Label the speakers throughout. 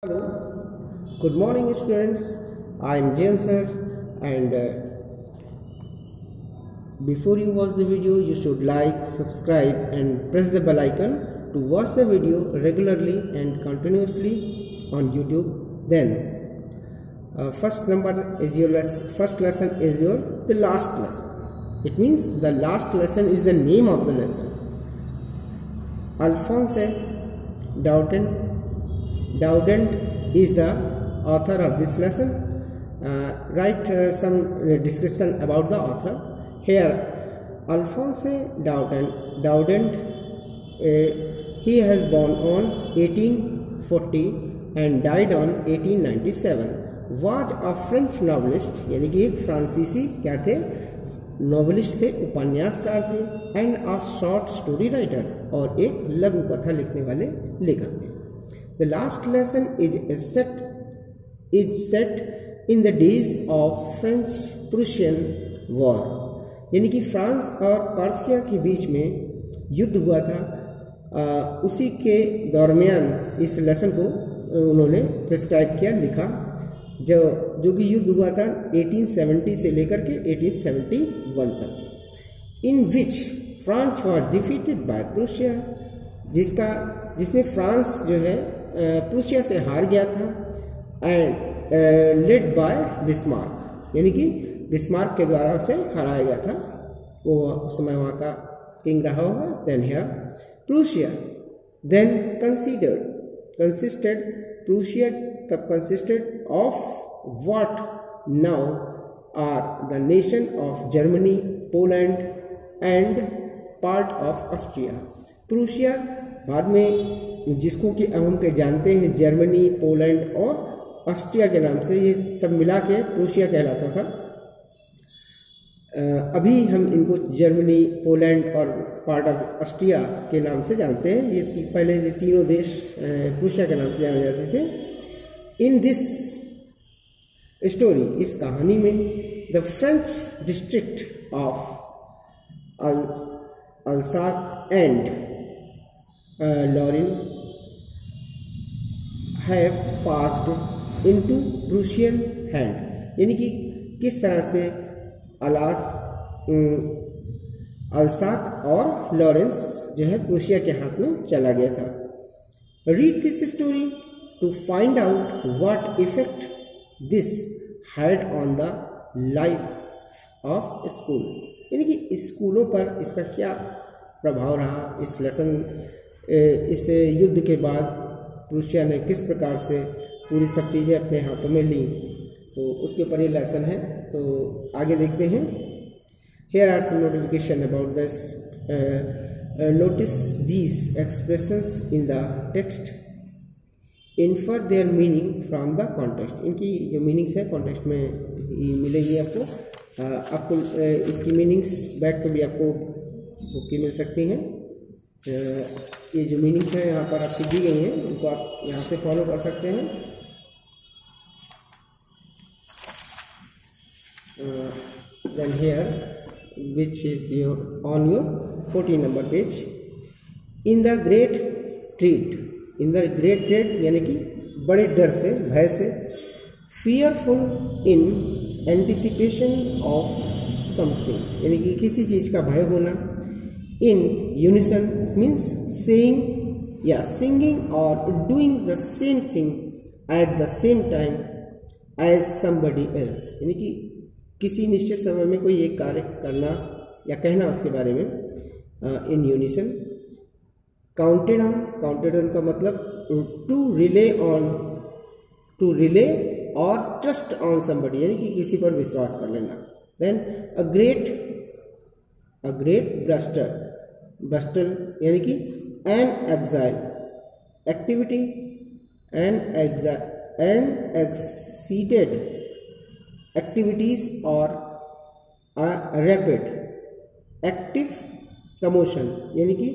Speaker 1: Hello, good morning students. I am Jain sir, and before you watch the video you should like, subscribe and press the bell icon to watch the video regularly and continuously on YouTube. Then first lesson is the last lesson. It means the last lesson is the name of the lesson. Alphonse Daudet is the author of this lesson. Write some description about the author. Here, Alphonse Daudet, he has born on 1840 and died on 1897. Was a French novelist, यानी कि एक फ्रांसीसी क्या थे, novelist थे, उपन्यासकार थे, and a short story writer और एक लघु कथा लिखने वाले लेखक थे. The last lesson is set in the days of French-Prussian War, यानी कि फ्रांस और पर्शिया के बीच में युद्ध हुआ था. उसी के दरमियान इस लेसन को उन्होंने प्रिस्क्राइब किया, लिखा, जो कि युद्ध हुआ था 1870 से लेकर के 1871 तक. In which France was defeated by Prussia, जिसमें फ्रांस जो है प्रूशिया से हार गया था, एंड लेड बाय बिस्मार्क, यानी कि बिस्मार्क के द्वारा उसे हराया गया था. वो उस समय वहाँ का किंग रहा होगा. Then here Prussia then consisted of what now are the nation of Germany, Poland and part of Austria. Prussia बाद में जिसको कि अब हम जानते हैं जर्मनी, पोलैंड और ऑस्ट्रिया के नाम से, ये सब मिला के प्रूशिया कहलाता था. अभी हम इनको जर्मनी, पोलैंड और पार्ट ऑफ ऑस्ट्रिया के नाम से जानते हैं. ये पहले ये तीनों देश प्रूशिया के नाम से जाने जाते थे. इन दिस स्टोरी, इस कहानी में, the French district of Alsace and Lorraine have passed into Prussian hand, यानी कि किस तरह से अल्साक और लॉरेंस जो है प्रूशिया के हाथ में चला गया था. Read this story to find out what effect this had on the life of school, यानी कि स्कूलों पर इसका क्या प्रभाव रहा. इस लेसन, इस युद्ध के बाद प्रूशिया ने किस प्रकार से पूरी सब चीज़ें अपने हाथों में ली, तो उसके ऊपर ये लेसन है. तो आगे देखते हैं. Here are some notification about this. Notice these expressions in the text. Infer their meaning from the context, इनकी जो मीनिंग्स है कॉन्टेक्स्ट में ही मिलेगी आपको. आपको इसकी मीनिंग्स बैक पे भी आपको बुक की मिल सकती हैं. ये जो मीनिंग्स हैं यहाँ पर आपकी दी गई हैं, उनको आप यहाँ से फॉलो कर सकते हैं. Then here which is your on your 14 number page. In the great treat, in the great dread यानी कि बड़े डर से, भय से. Fearful in anticipation of something, यानी कि किसी चीज का भय होना. इन यूनिसन मीन्स सेइंग या सिंगिंग और doing the same thing at the same time as somebody else, यानी कि किसी निश्चित समय में कोई एक कार्य करना या कहना उसके बारे में. इन यूनिसन. काउंटेड ऑन का मतलब टू रिले और ट्रस्ट ऑन समबडी, यानी कि किसी पर विश्वास कर लेना. देन अ ग्रेट ब्रस्टर यानी कि an exile activity, an excited activities और रैपिड एक्टिव कमोशन, यानी कि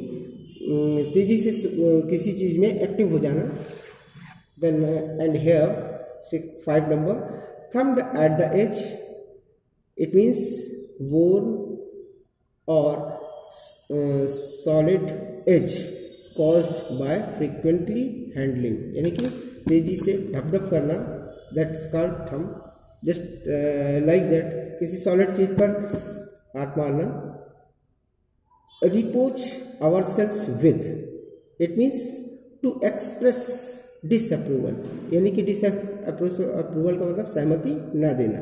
Speaker 1: तेजी से किसी चीज में एक्टिव हो जाना. Then and here 5 number. Thumbed at the edge, it means worn और solid edge caused by frequently handling, यानी कि तेजी से ढप करना, that's called thumb, just like that, किसी सॉलिड चीज पर हाथ मारना। Reproach ourselves with, it means to express disapproval, यानी कि डिसअप्रूवल का मतलब सहमति न देना।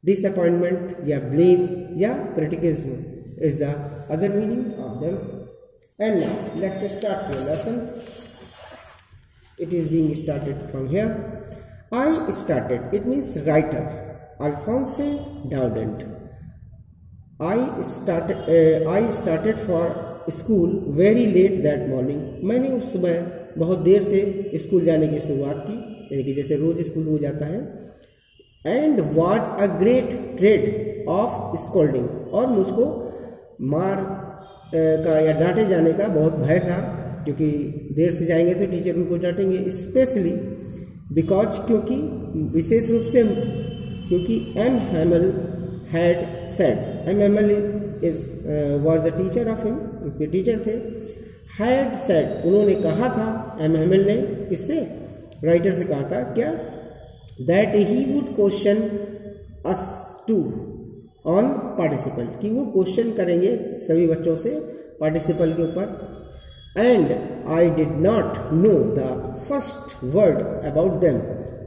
Speaker 1: डिसअपॉइंटमेंट या ब्लेम या criticism is the other meaning of them. And now let's start your lesson. It is being started from here. I started, it means writer, Alphonse Daudet. I started for school very late that morning. मैंने उस सुबह बहुत देर से school जाने की शुरुआत की, यानी कि जैसे रोज स्कूल हो जाता है। And was a great dread of scolding, और मुझको मार का या डांटे जाने का बहुत भय था, क्योंकि देर से जाएंगे तो टीचर उनको डांटेंगे। स्पेशली बिकॉज, क्योंकि, विशेष रूप से क्योंकि M Hamel had said, M Hamel was the teacher of him, उसके टीचर थे। हैड सेड, उन्होंने कहा था, एम हैमल ने, किससे, राइटर से कहा था, क्या, that he would question us to on participle, कि वो क्वेश्चन करेंगे सभी बच्चों से पार्टिसिपल के ऊपर। And I did not know the first word about them,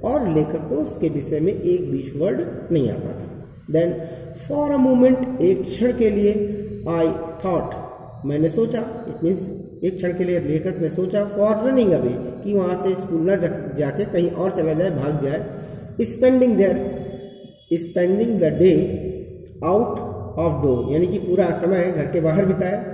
Speaker 1: और लेखक को उसके विषय में एक भी वर्ड नहीं आता था। देन फॉर अ मोमेंट, एक क्षण के लिए, आई थॉट, मैंने सोचा, इट मीन्स एक क्षण के लिए लेखक ने सोचा, फॉर रनिंग अवे, कि वहाँ से स्कूल ना जाके कहीं और चला जाए, भाग जाए। Spending the day out of door, यानी कि पूरा समय घर के बाहर बिताया।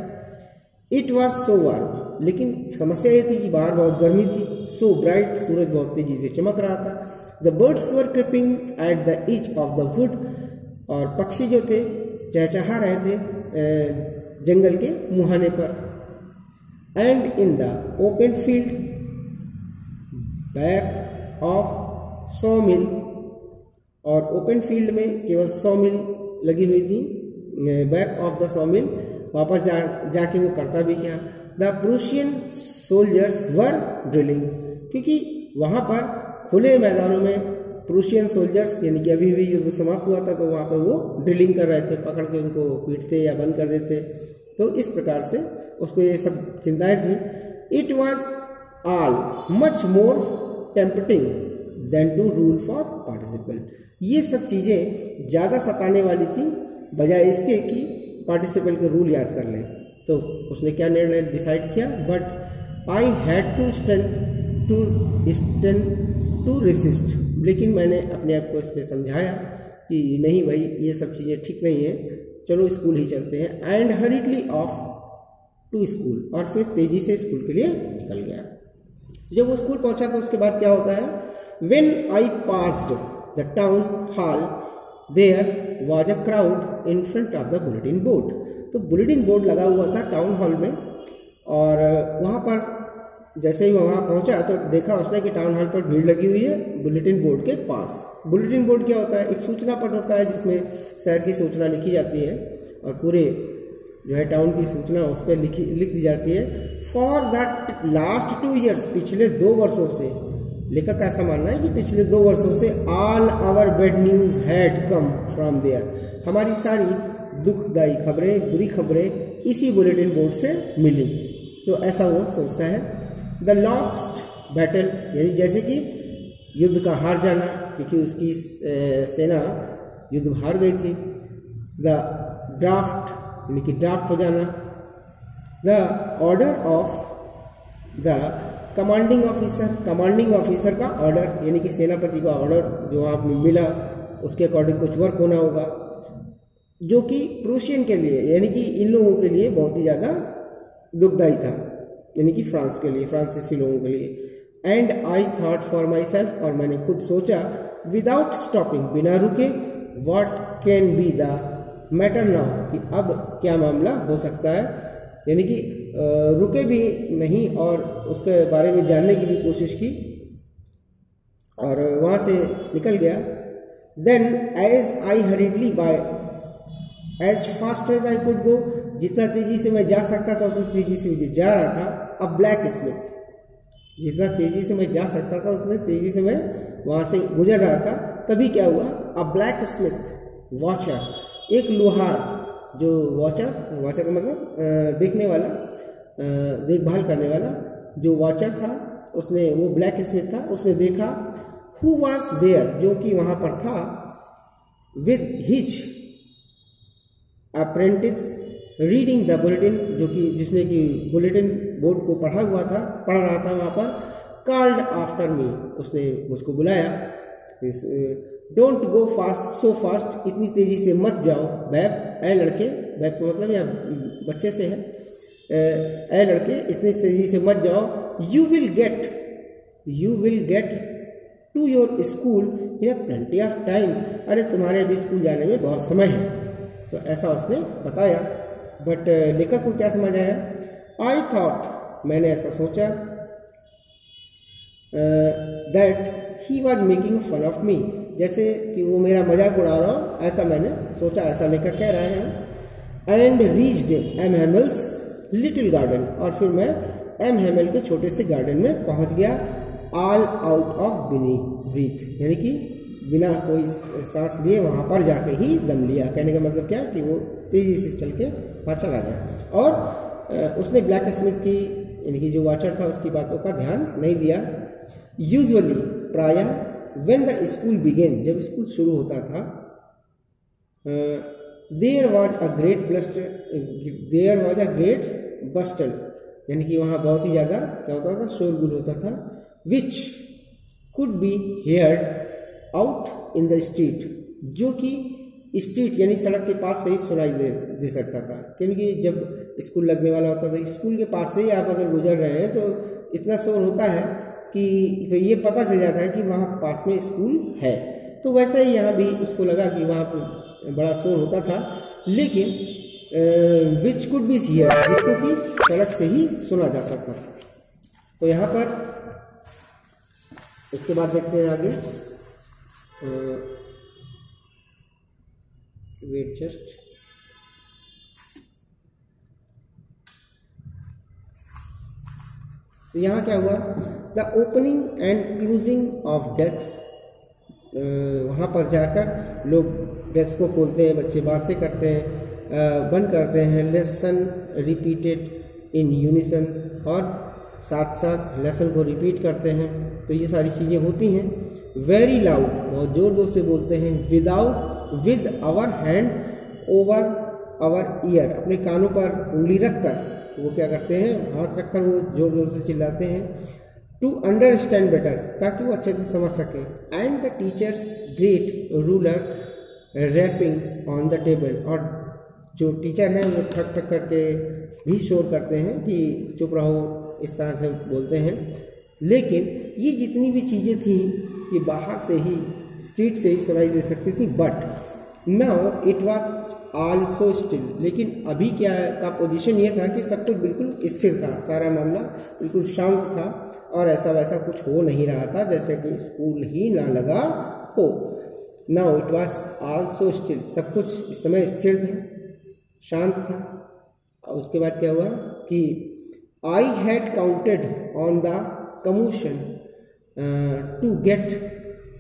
Speaker 1: इट वॉज सो वार्म, लेकिन समस्या ये थी कि बाहर बहुत गर्मी थी। सो ब्राइट, सूरज बहुत तेजी से चमक रहा था। The birds were chirping at the edge of the wood, और पक्षी जो थे चहचहा रहे थे जंगल के मुहाने पर। And in the open field back of saw mill, और ओपन फील्ड में केवल सॉ मिल लगी हुई थी। बैक ऑफ द सॉ मिल, वापस जाके वो करता भी क्या, the Prussian soldiers were drilling, क्योंकि वहां पर खुले मैदानों में प्रूशियन सोल्जर्स, यानी कि अभी भी युद्ध समाप्त हुआ था, तो वहां पर वो ड्रिलिंग कर रहे थे, पकड़ के उनको पीटते या बंद कर देते। तो इस प्रकार से उसको ये सब चिंताएं थी। It was all much more tempting than to rule for participle, ये सब चीजें ज्यादा सताने वाली थी बजाय इसके कि पार्टिसिपल के रूल याद कर लें। तो उसने क्या निर्णय डिसाइड किया, but I had to stand to resist, लेकिन मैंने अपने आप को इस पर समझाया कि नहीं भाई, ये सब चीज़ें ठीक नहीं है, चलो स्कूल ही चलते हैं। And hurriedly off to school, और फिर तेजी से स्कूल के लिए निकल गया। जब वो स्कूल पहुंचा तो उसके बाद क्या होता है, when I passed the town hall there was a crowd in front of the bulletin board, तो बुलेटिन बोर्ड लगा हुआ था टाउन हॉल में, और वहाँ पर जैसे ही वहाँ पहुँचा तो देखा उसने कि टाउन हॉल पर भीड़ लगी हुई है बुलेटिन बोर्ड के पास। बुलेटिन बोर्ड क्या होता है, एक सूचना पट होता है जिसमें शहर की सूचना लिखी जाती है, और पूरे जो है टाउन की सूचना उस पर लिख दी जाती है। फॉर दैट लास्ट 2 ईयर्स, पिछले 2 वर्षों से, लेखक का ऐसा मानना है कि पिछले 2 वर्षों से all our bad news had come from there, हमारी सारी दुखदायी खबरें, बुरी खबरें इसी बुलेटिन बोर्ड से मिली। तो ऐसा वो सोचता है। द लॉस्ट बैटल, यानी जैसे कि युद्ध का हार जाना, क्योंकि उसकी सेना युद्ध हार गई थी। द ड्राफ्ट, यानी कि ड्राफ्ट हो जाना। The order of the commanding officer, commanding officer का ऑर्डर, यानी कि सेनापति का ऑर्डर जो आप मिला, उसके अकॉर्डिंग कुछ वर्क होना होगा, जो कि प्रूशियन के लिए, यानी कि इन लोगों के लिए बहुत ही ज़्यादा दुखदायी था, यानी कि फ्रांस के लिए, फ्रांसीसी लोगों के लिए। And I thought for my self, और मैंने खुद सोचा, विदाउट स्टॉपिंग, बिना रुके, what can be the matter now, कि अब क्या मामला हो सकता है, यानी कि रुके भी नहीं और उसके बारे में जानने की भी कोशिश की, और वहाँ से निकल गया। Then as I hurriedly by as fast as I could go, जितना तेजी से मैं जा सकता था उतनी तेजी से मुझे जा रहा था। अ ब्लैक स्मिथ, जितना तेजी से मैं जा सकता था उतने तेजी से मैं वहाँ से गुजर रहा था। तभी क्या हुआ, अ ब्लैक स्मिथ वॉचर, एक लोहार, जो वॉचर का मतलब देखने वाला, देखभाल करने वाला जो वॉचर था, उसने, वो ब्लैक स्मिथ था, उसने देखा हु वाज देयर, जो कि वहाँ पर था, with his apprentice reading the bulletin, जो कि जिसने कि बुलेटिन बोर्ड को पढ़ रहा था वहाँ पर, कॉल्ड आफ्टर मी, उसने मुझको बुलाया, don't go fast so fast, इतनी तेजी से मत जाओ बैब, ऐ लड़के, बैब का मतलब या बच्चे से है, ऐ लड़के इतनी तेजी से मत जाओ, you will get to your school in plenty of time, अरे तुम्हारे अभी स्कूल जाने में बहुत समय है। तो ऐसा उसने बताया। बट लेखक को क्या समझ आया, आई थॉट, मैंने ऐसा सोचा, that he was making fun of me, जैसे कि वो मेरा मजाक उड़ा रहा हो, ऐसा मैंने सोचा, ऐसा लेखक कह रहे हैं। And reached M Hamel's little garden, और फिर मैं एम हेमल के छोटे से गार्डन में पहुंच गया, ऑल आउट ऑफ ब्रीथ, यानी कि बिना कोई सांस लिए वहाँ पर जाके ही दम लिया। कहने का मतलब क्या कि वो तेजी से चल के वहाँ चला गया, और उसने ब्लैक स्मिथ की, यानी कि जो वॉचर था, उसकी बातों का ध्यान नहीं दिया। यूजुअली, प्रायः, व्हेन द स्कूल बिगेन, जब स्कूल शुरू होता था, देयर वॉज अ ग्रेट बस्टल, यानी कि वहाँ बहुत ही ज़्यादा क्या होता था, शोरगुल होता था, which could be heard out in the street, जो कि स्ट्रीट यानी सड़क के पास से ही सुनाई दे सकता था, क्योंकि जब स्कूल लगने वाला होता था, स्कूल के पास से ही आप अगर गुजर रहे हैं तो इतना शोर होता है कि ये पता चल जाता है कि वहाँ पास में स्कूल है। तो वैसा ही यहाँ भी उसको लगा कि वहाँ पर बड़ा शोर होता था, लेकिन विच कुड बी हियर, जिसको कि सड़क से ही सुना जा सकता था। तो यहाँ पर इसके बाद देखते हैं आगे, वेट जस्ट, तो यहाँ क्या हुआ, the opening and closing of desk, वहाँ पर जाकर लोग डेस्क को खोलते हैं, बच्चे बातें करते हैं, बंद करते हैं, लेसन रिपीटेड इन यूनिसन, और साथ साथ लेसन को रिपीट करते हैं। तो ये सारी चीज़ें होती हैं। वेरी लाउड, बहुत ज़ोर ज़ोर से बोलते हैं। With our hand over our ear, अपने कानों पर उंगली रखकर वो क्या करते हैं, हाथ रखकर वो जोर जोर से चिल्लाते हैं। टू अंडरस्टैंड बेटर, ताकि वो अच्छे से समझ सके। And the teacher's great ruler rapping on the table, और जो टीचर हैं वो ठक ठक करके भी शोर करते हैं कि चुप रहो, इस तरह से बोलते हैं। लेकिन ये जितनी भी चीज़ें थी ये बाहर से ही, स्ट्रीट से ही सुनाई दे सकती थी। But now it was also still, लेकिन अभी क्या का पोजीशन ये था कि सब कुछ बिल्कुल स्थिर था, सारा मामला बिल्कुल शांत था, और ऐसा वैसा कुछ हो नहीं रहा था जैसे कि स्कूल ही ना लगा हो। Now it was also still, सब कुछ इस समय स्थिर था, शांत था। और उसके बाद क्या हुआ कि I had counted on the commotion to get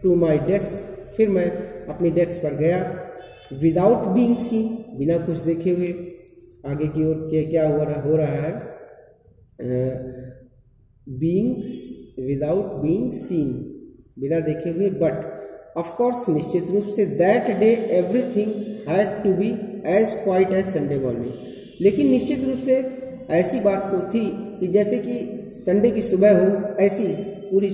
Speaker 1: to my desk, फिर मैं अपनी डेस्क पर गया। विदाउट बीइंग सीन, बिना कुछ देखे हुए, आगे की ओर क्या हो रहा है, विदाउट बीइंग सीन, बिना देखे हुए। बट ऑफ कोर्स, निश्चित रूप से, that day everything had to be as quiet as Sunday morning, लेकिन निश्चित रूप से ऐसी बात तो थी कि जैसे कि संडे की सुबह हो, ऐसी पूरी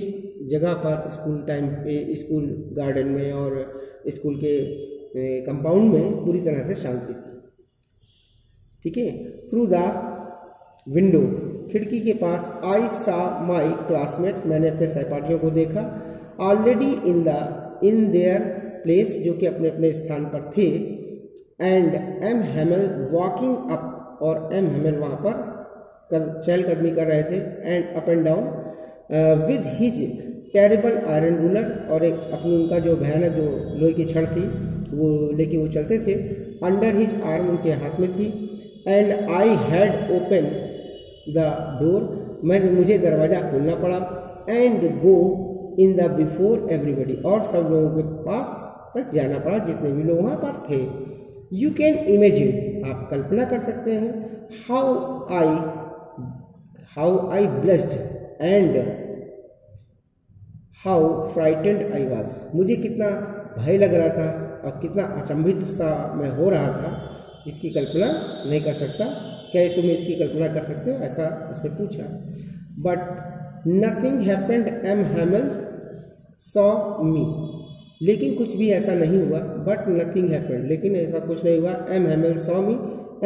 Speaker 1: जगह पर स्कूल टाइम पे, स्कूल गार्डन में और स्कूल के कंपाउंड में पूरी तरह से शांति थी। ठीक है। थ्रू द विंडो, खिड़की के पास, आई सा माई क्लासमेट, मैंने अपने सहपाठियों को देखा। ऑलरेडी इन देयर प्लेस, जो कि अपने अपने स्थान पर थे। And M Hemal walking up, और एम हेमल वहाँ पर चहलकदमी कर रहे थे, and up and down, with his terrible iron ruler, और एक अपनी उनका जो भयानक जो लोहे की छड़ थी वो लेके वो चलते थे। अंडर हिज आर्म, उनके हाथ में थी। And I had open the door, मुझे दरवाज़ा खोलना पड़ा, and go in the before everybody, और सब लोगों के पास तक जाना पड़ा जितने भी लोग वहाँ पर थे। यू कैन इमेजिन, आप कल्पना कर सकते हैं, how I blushed and how frightened I was, मुझे कितना भय लग रहा था और कितना अचंभित सा मैं हो रहा था, इसकी कल्पना नहीं कर सकता। क्या तुम इसकी कल्पना कर सकते हो, ऐसा उसने पूछा। But nothing happened, M Hamel saw me, लेकिन कुछ भी ऐसा नहीं हुआ। बट नथिंग हैपेंड, लेकिन ऐसा कुछ नहीं हुआ। M Hamel saw me,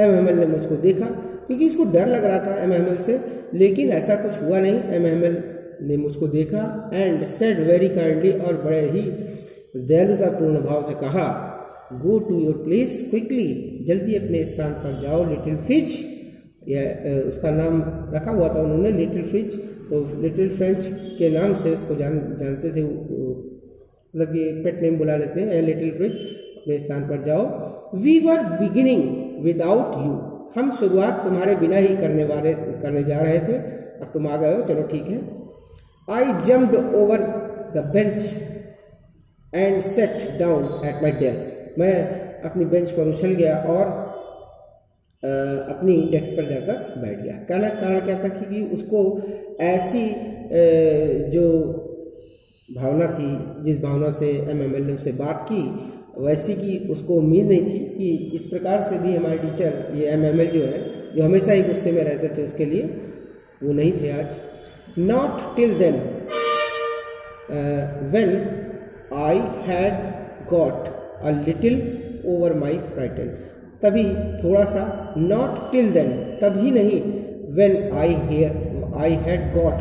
Speaker 1: M Hamel ने मुझको देखा, क्योंकि उसको डर लग रहा था एम हैमल से, लेकिन ऐसा कुछ हुआ नहीं। एम हैमल ने मुझको देखा, एंड सेड वेरी काइंडली, और बड़े ही दयालुतापूर्ण भाव से कहा, go to your place quickly, जल्दी अपने स्थान पर जाओ। लिटिल फ्रिज, उसका नाम रखा हुआ था उन्होंने, लिटिल फ्रिज, तो लिटिल फ्रेंच के नाम से उसको जानते थे, मतलब ये पेट नेम बुला लेते हैं, लिटिल फ्रिज, अपने स्थान पर जाओ। We were beginning without you, हम शुरुआत तुम्हारे बिना ही करने जा रहे थे, अब तुम आ गए हो, चलो ठीक है। आई jumped over the bench and set down at my desk, मैं अपनी बेंच पर उछल गया और अपनी डेस्क पर जाकर बैठ गया। कारण क्या था कि उसको ऐसी जो भावना थी, जिस भावना से MML ने उससे बात की, वैसी की उसको उम्मीद नहीं थी कि इस प्रकार से भी हमारे टीचर, ये MML जो है, जो हमेशा ही गुस्से में रहते थे उसके लिए, वो नहीं थे आज। Not till then when I had got a little over my frighten, तभी थोड़ा सा, नॉट टिल देन, तभी नहीं, when I had got a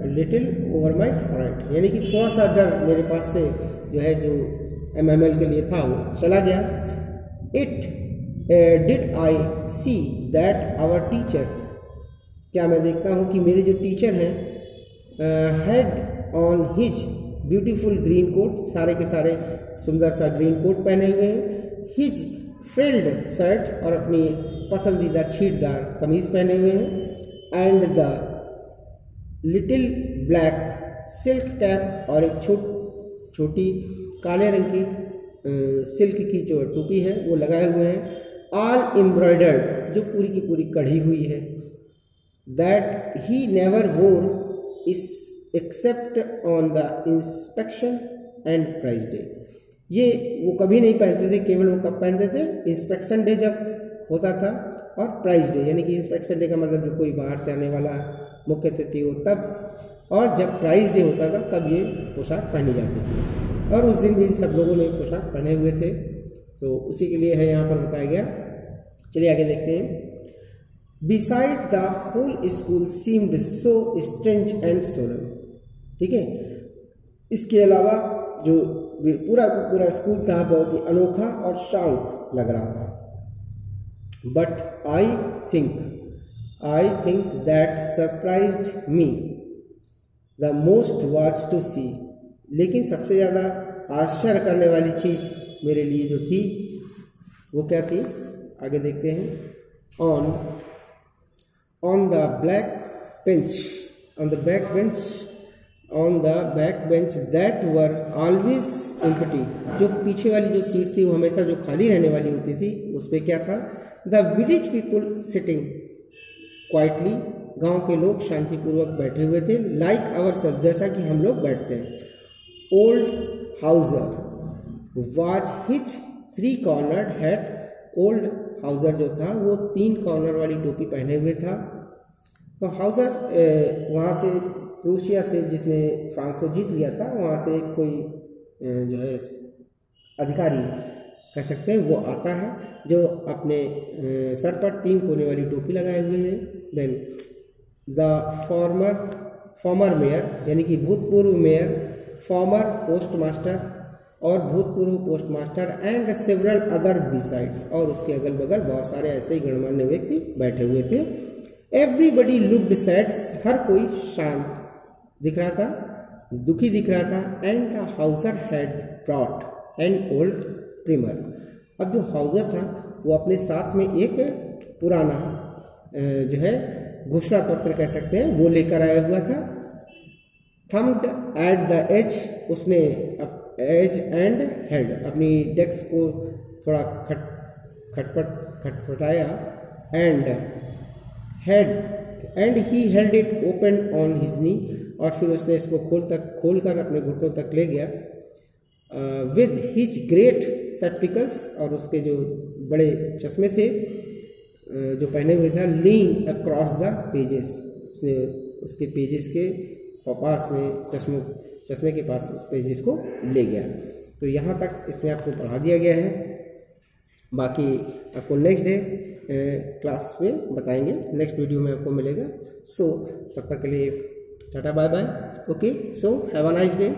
Speaker 1: little over my fright, यानी कि थोड़ा सा डर मेरे पास से जो है, जो MML के लिए था, वो चला गया। It did I see that our teacher, क्या मैं देखता हूँ कि मेरे जो टीचर हैं, had on his beautiful green coat, सारे के सारे सुंदर सा ग्रीन कोट पहने हुए हैं, हिज फ्रिल्ड शर्ट, और अपनी पसंदीदा छीटदार कमीज पहने हुए हैं, and the little black silk cap, और एक छोटी काले रंग की सिल्क की जो टोपी है वो लगाए हुए हैं, ऑल एम्ब्रॉयडर्ड, जो पूरी की पूरी कढ़ी हुई है, that he never wore except on the inspection and prize day, ये वो कभी नहीं पहनते थे, केवल वो कब पहनते थे, इंस्पेक्शन डे जब होता था, और प्राइज डे, यानी कि इंस्पेक्शन डे का मतलब जो कोई बाहर से आने वाला मुख्य अतिथि हो तब, और जब प्राइज डे होता था तब ये पोशाक पहनी जाती थी, और उस दिन भी सब लोगों ने पोशाक पहने हुए थे, तो उसी के लिए है यहाँ पर बताया गया। चलिए आगे देखते हैं। Beside the whole school seemed so strange and solemn, ठीक है, इसके अलावा जो पूरा का पूरा स्कूल था बहुत ही अनोखा और शांत लग रहा था। But I think that surprised me the most was to see, लेकिन सबसे ज़्यादा आश्चर्य करने वाली चीज़ मेरे लिए जो थी वो क्या थी, आगे देखते हैं। On the back bench that were always empty, जो पीछे वाली जो सीट थी वो हमेशा जो खाली रहने वाली होती थी, उस पर क्या था, the village people sitting quietly, गांव के लोग शांतिपूर्वक बैठे हुए थे, लाइक आवर सब, जैसा कि हम लोग बैठते हैं। Old Houser was his 3 cornered hat, old Houser जो था वो 3 कॉर्नर वाली टोपी पहने हुए था। तो हाउजर वहाँ से रूसिया से, जिसने फ्रांस को जीत लिया था, वहाँ से कोई जो है अधिकारी कह सकते हैं, वो आता है जो अपने सर पर 3 कोने वाली टोपी लगाए हुए हैं। देन द फॉर्मर मेयर, यानी कि भूतपूर्व मेयर, फॉर्मर पोस्टमास्टर और भूतपूर्व postmaster, and several other besides, और उसके अगल बगल बहुत सारे ऐसे ही गणमान्य व्यक्ति बैठे हुए थे। एवरीबडी लुक्ड सैड, हर कोई शांत दिख रहा था, दुखी दिख रहा था। And the Hauser had brought an old primer, अब जो हाउसर था वो अपने साथ में एक पुराना जो है घोषणा पत्र कह सकते हैं, वो लेकर आया हुआ था। थम्ड एट द एज, उसने एज एंड हेल्ड, अपनी डेस्क को थोड़ा खटपटाया, and he held it open on his knee, और फिर उसने इसको खोलकर अपने घुटनों तक ले गया। विद हिज ग्रेट स्पेक्टिकल्स, और उसके जो बड़े चश्मे थे जो पहने हुए था, लीन अक्रॉस द पेजेस, उसने उसके पेजेस के पास में चश्मे के पास उस पेजेस को ले गया। तो यहाँ तक इसमें आपको पढ़ा दिया गया है, बाकी आपको नेक्स्ट डे क्लास में बताएंगे, नेक्स्ट वीडियो में आपको मिलेगा। सो तब तक के लिए tata bye bye. Okay, so have a nice day.